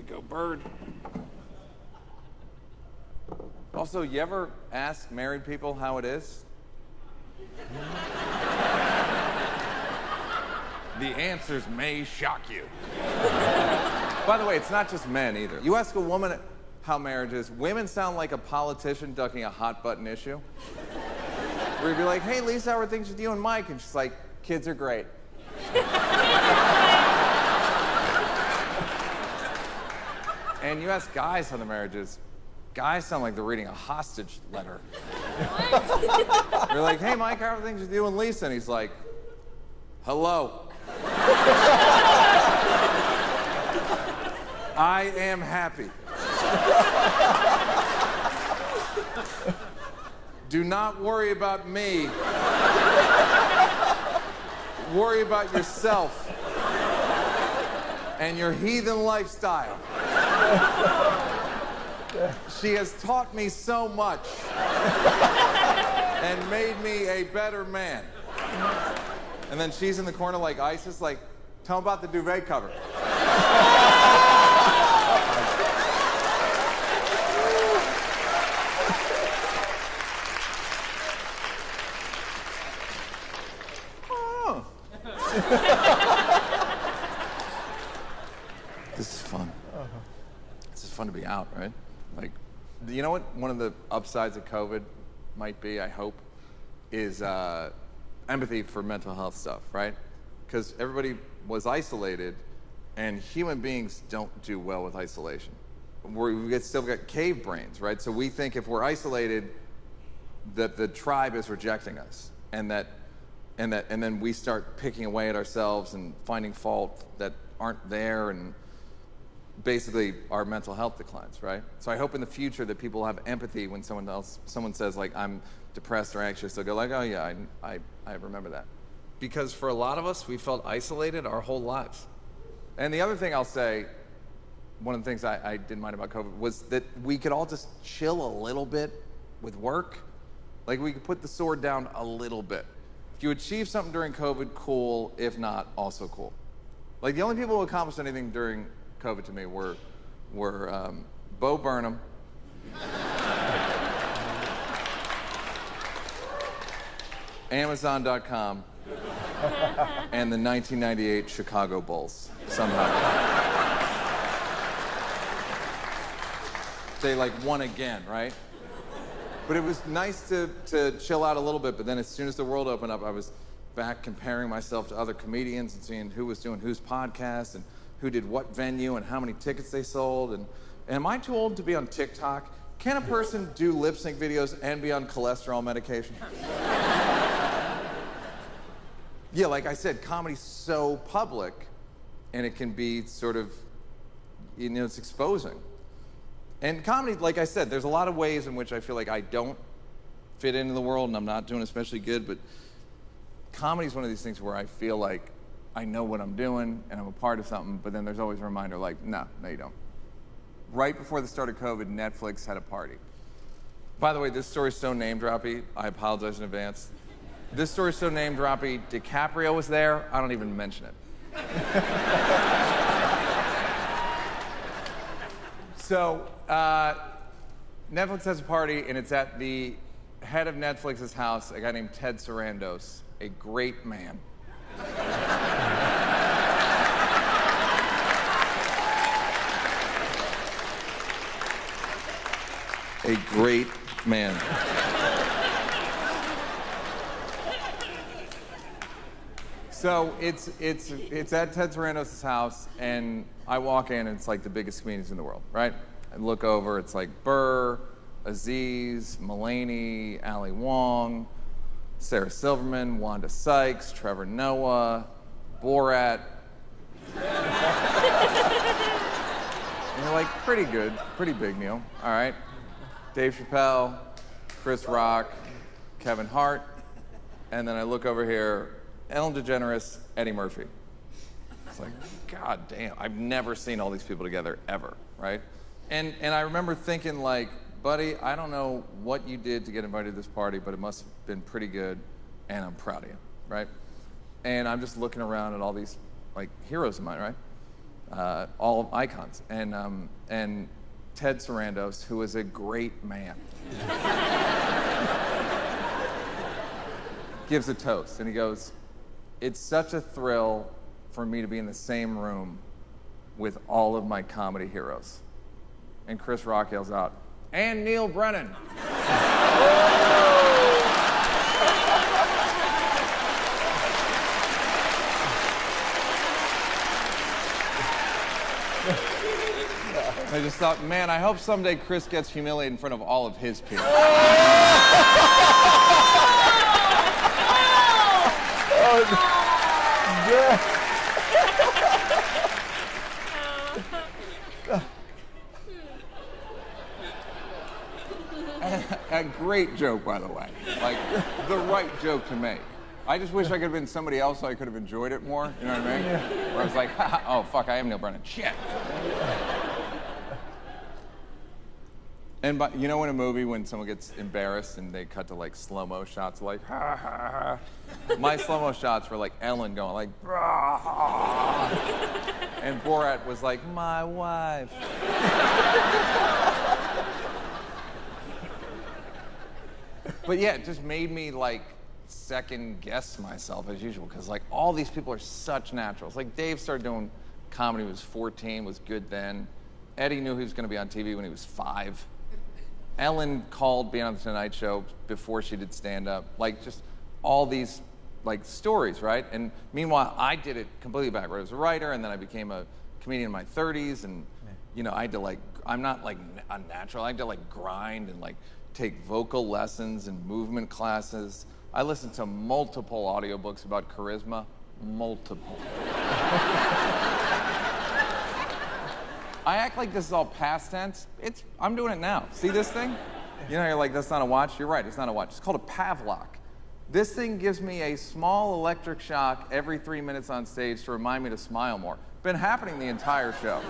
go bird. Also, you ever ask married people how it is? The answers may shock you. By the way, it's not just men either. You ask a woman how marriage is, women sound like a politician ducking a hot button issue. Where you'd be like, hey, Lisa, how are things with you and Mike? And she's like, kids are great. And you ask guys how the marriage is, guys sound like they're reading a hostage letter. You're like, hey, Mike, how are things with you and Lisa? And he's like, hello. I am happy. Do not worry about me. Worry about yourself and your heathen lifestyle. She has taught me so much and made me a better man. And then she's in the corner like ISIS, like, tell him about the duvet cover. Oh. This is fun. This is fun to be out, right? Like, you know what one of the upsides of COVID might be, I hope, is empathy for mental health stuff, right? Because everybody was isolated, and human beings don't do well with isolation. Still got cave brains, right? So we think if we're isolated, that the tribe is rejecting us, and then we start picking away at ourselves and finding fault that aren't there, and basically our mental health declines, right? So I hope in the future that people have empathy when someone says like, I'm depressed or anxious, they'll go like, oh yeah, I remember that. Because for a lot of us, we felt isolated our whole lives. And the other thing I'll say, one of the things I didn't mind about COVID was that we could all just chill a little bit with work. Like we could put the sword down a little bit. If you achieve something during COVID, cool. If not, also cool. Like the only people who accomplished anything during COVID to me were Bo Burnham, Amazon.com, and the 1998 Chicago Bulls, somehow. They like won again, right? But it was nice to chill out a little bit, but then as soon as the world opened up, I was back comparing myself to other comedians and seeing who was doing whose podcast and who did what venue and how many tickets they sold. And am I too old to be on TikTok? Can a person do lip sync videos and be on cholesterol medication? Yeah, like I said, comedy's so public, and it can be sort of, you know, it's exposing. And comedy, like I said, there's a lot of ways in which I feel like I don't fit into the world and I'm not doing especially good, but comedy's one of these things where I feel like I know what I'm doing and I'm a part of something, but then there's always a reminder like, no, you don't. Right before the start of COVID, Netflix had a party. By the way, this story's so name-droppy, I apologize in advance. This story's so name-droppy, DiCaprio was there, I don't even mention it. So, Netflix has a party, and it's at the head of Netflix's house, a guy named Ted Sarandos, a great man. A great man. So it's at Ted Sarandos' house, and I walk in, and it's like the biggest comedians in the world, right? I look over, it's like Burr, Aziz, Mulaney, Ali Wong, Sarah Silverman, Wanda Sykes, Trevor Noah, Borat. And you're like, pretty good, pretty big, Neil. All right. Dave Chappelle, Chris Rock, Kevin Hart, and then I look over here, Ellen DeGeneres, Eddie Murphy. It's like, God damn, I've never seen all these people together ever, right? And I remember thinking like, buddy, I don't know what you did to get invited to this party, but it must have been pretty good, and I'm proud of you, right? And I'm just looking around at all these like heroes of mine, right? all icons. And Ted Sarandos, who is a great man, gives a toast, and he goes, "It's such a thrill for me to be in the same room with all of my comedy heroes." And Chris Rock yells out, "And Neil Brennan." I just thought, man, I hope someday Chris gets humiliated in front of all of his peers. A great joke, by the way. Like, the right joke to make. I just wish I could have been somebody else so I could have enjoyed it more. You know what I mean? Where I was like, oh, fuck, I am Neil Brennan. Shit. And you know in a movie when someone gets embarrassed and they cut to like slow-mo shots like, ha, ha, ha. My slow-mo shots were like Ellen going like, ah. And Borat was like, my wife. But yeah, it just made me like second guess myself as usual, because like all these people are such naturals. Like Dave started doing comedy when he was 14, was good then. Eddie knew he was gonna be on TV when he was 5. Ellen called being on the Tonight Show before she did stand-up. Like just all these like stories, right? And meanwhile, I did it completely backward. I was a writer, and then I became a comedian in my 30s, and you know, I had to like, I'm not like unnatural. I had to like grind and like take vocal lessons and movement classes. I listened to multiple audiobooks about charisma, multiple. I act like this is all past tense. I'm doing it now. See this thing? You know, you're like, that's not a watch. You're right, it's not a watch. It's called a Pavlok. This thing gives me a small electric shock every 3 minutes on stage to remind me to smile more. Been happening the entire show.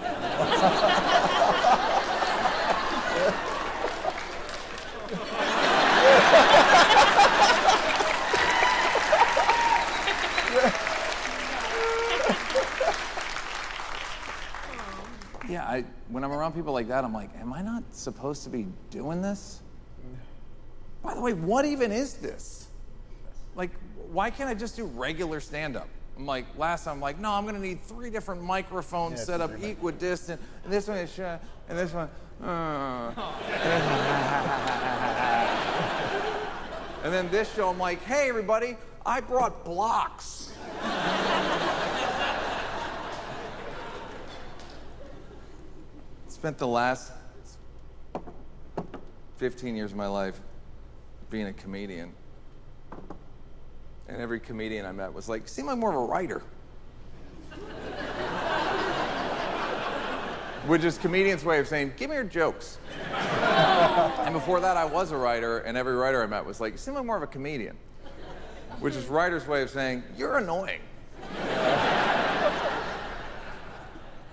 Yeah, when I'm around people like that, I'm like, am I not supposed to be doing this? By the way, what even is this? Like, why can't I just do regular stand-up? I'm like, last time, I'm like, no, I'm gonna need 3 different microphones set up equidistant, and this one is shut, and this one, And then this show, I'm like, hey, everybody, I brought blocks. Spent the last 15 years of my life being a comedian. And every comedian I met was like, you seem like more of a writer. Which is comedians' way of saying, give me your jokes. And before that, I was a writer, and every writer I met was like, you seem like more of a comedian. Which is writers' way of saying, you're annoying.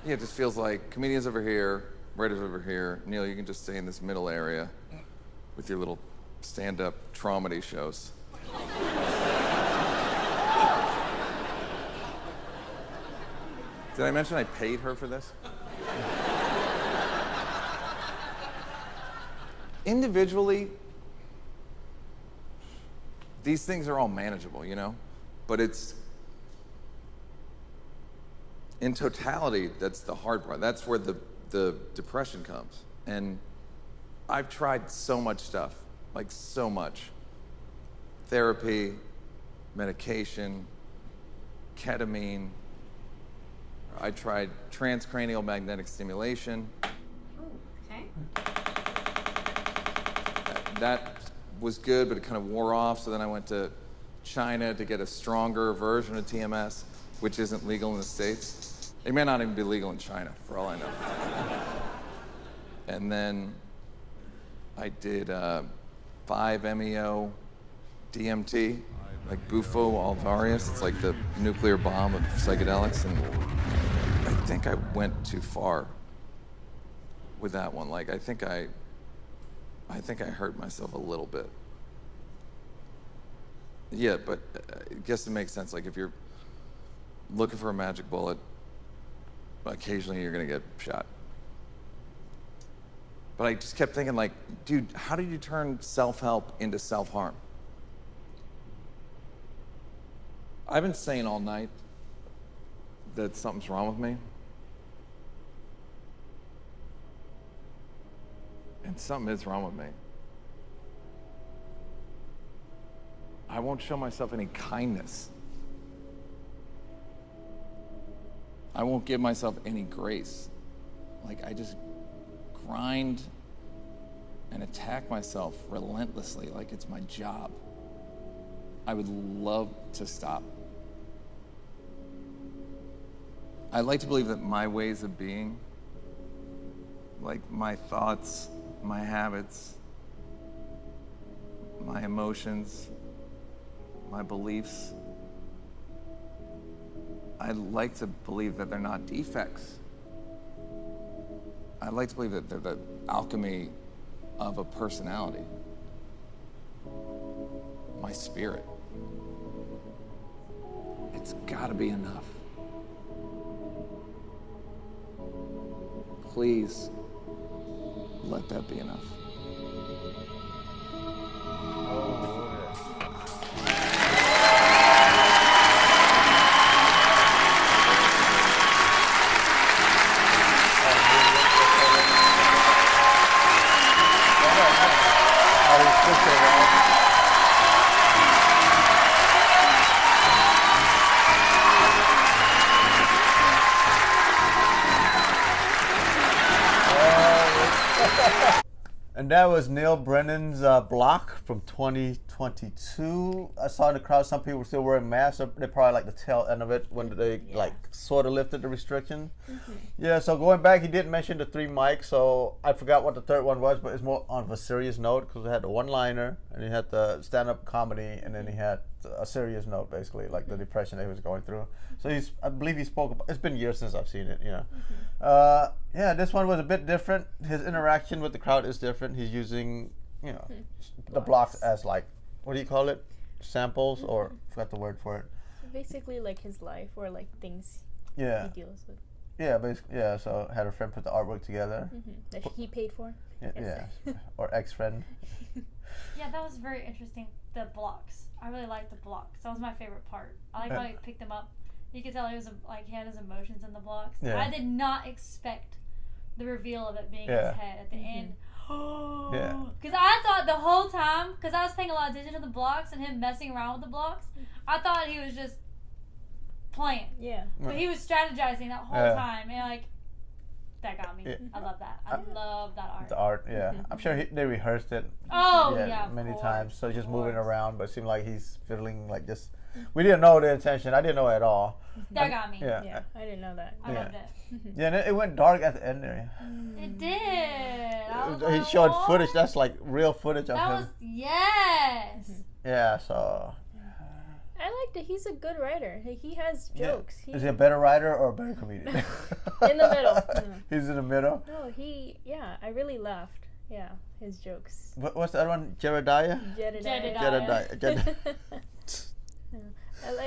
Yeah, it just feels like comedians over here, writers over here. Neil, you can just stay in this middle area with your little stand-up traumedy shows. Did I mention I paid her for this? Individually, these things are all manageable, you know? But it's in totality, that's the hard part. That's where the depression comes. And I've tried so much stuff, like so much. Therapy, medication, ketamine. I tried transcranial magnetic stimulation. Oh, okay. That was good, but it kind of wore off. So then I went to China to get a stronger version of TMS, which isn't legal in the States. It may not even be legal in China, for all I know. And then I did 5-MeO DMT, like Bufo Alvarius. It's like the nuclear bomb of psychedelics. And I think I went too far with that one. Like, I think I hurt myself a little bit. Yeah, but I guess it makes sense. Like, if you're looking for a magic bullet, occasionally you're gonna get shot. But I just kept thinking, like, dude, how did you turn self-help into self-harm? I've been saying all night that something's wrong with me. And something is wrong with me. I won't show myself any kindness. I won't give myself any grace. Like, I just grind and attack myself relentlessly like it's my job. I would love to stop. I like to believe that my ways of being, like my thoughts, my habits, my emotions, my beliefs, I like to believe that they're not defects. I like to believe that they're the alchemy of a personality, my spirit. It's gotta be enough. Please let that be enough. And that was Neil Brennan's block from 2022. I saw in the crowd some people were still wearing masks. They probably like the tail end of it when they like sort of lifted the restriction. Yeah, so going back, he did mention the 3 mics, so I forgot what the third one was, but it's more on a serious note because it had the one-liner and he had the stand-up comedy and then he had a serious note, basically, like the depression that he was going through. So I believe he spoke about, it's been years since I've seen it, you know. Yeah, this one was a bit different. His interaction with the crowd is different. He's using, you know, the blocks as like, what do you call it? Samples or, I forgot the word for it. Basically like his life or like things he deals with. Yeah, basically, yeah, so had a friend put the artwork together. That he paid for. Yeah, or ex-friend. Yeah, that was very interesting, the blocks. I really liked the blocks. That was my favorite part. I like how he picked them up. You could tell he was like he had his emotions in the blocks. Yeah. I did not expect the reveal of it being his head at the end. Yeah. Because I thought the whole time, because I was paying a lot of attention to the blocks and him messing around with the blocks, I thought he was just playing. Yeah. But he was strategizing that whole time, and like that got me. I love that. I love that art. The art, yeah. I'm sure they rehearsed it. Oh yeah, many times. So just moving around, but it seemed like he's fiddling like just. We didn't know the intention. I didn't know it at all. That got me. Yeah, I didn't know that. I loved it. Yeah, and it went dark at the end there. It did. He showed footage. That's like real footage of him. Yes. Yeah, so. I liked it. He's a good writer. He has jokes. Is he a better writer or a better comedian? In the middle. He's in the middle? No, I really laughed. Yeah, his jokes. What's the other one? Jedediah? Jedediah.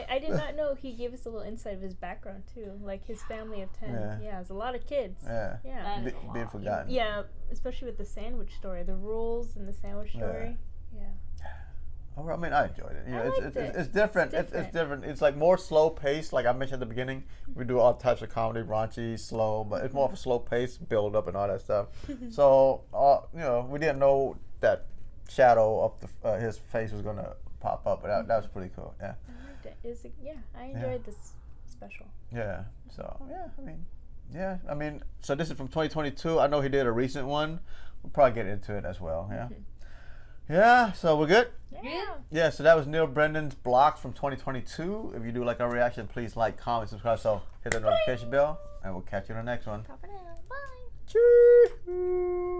I did not know he gave us a little insight of his background too, like his family of 10. Yeah, it's a lot of kids. Yeah. Being forgotten. Yeah, especially with the sandwich story, the rules in the sandwich story. Yeah. Oh, I mean, I enjoyed it. You know, it's different. It's different. It's different. It's like more slow paced. Like I mentioned at the beginning, we do all types of comedy, raunchy, slow, but it's more of a slow pace, build up, and all that stuff. So, you know, we didn't know that shadow of his face was gonna pop up, but that was pretty cool. Yeah. I enjoyed this special. Yeah. So I mean, so this is from 2022. I know he did a recent one. We'll probably get into it as well. Yeah. Yeah, so we're good? Yeah, so that was Neil Brennan's blocks from 2022. If you do like our reaction, please like, comment, subscribe. So hit the notification bell, and we'll catch you in the next one. Bye. Choo-hoo.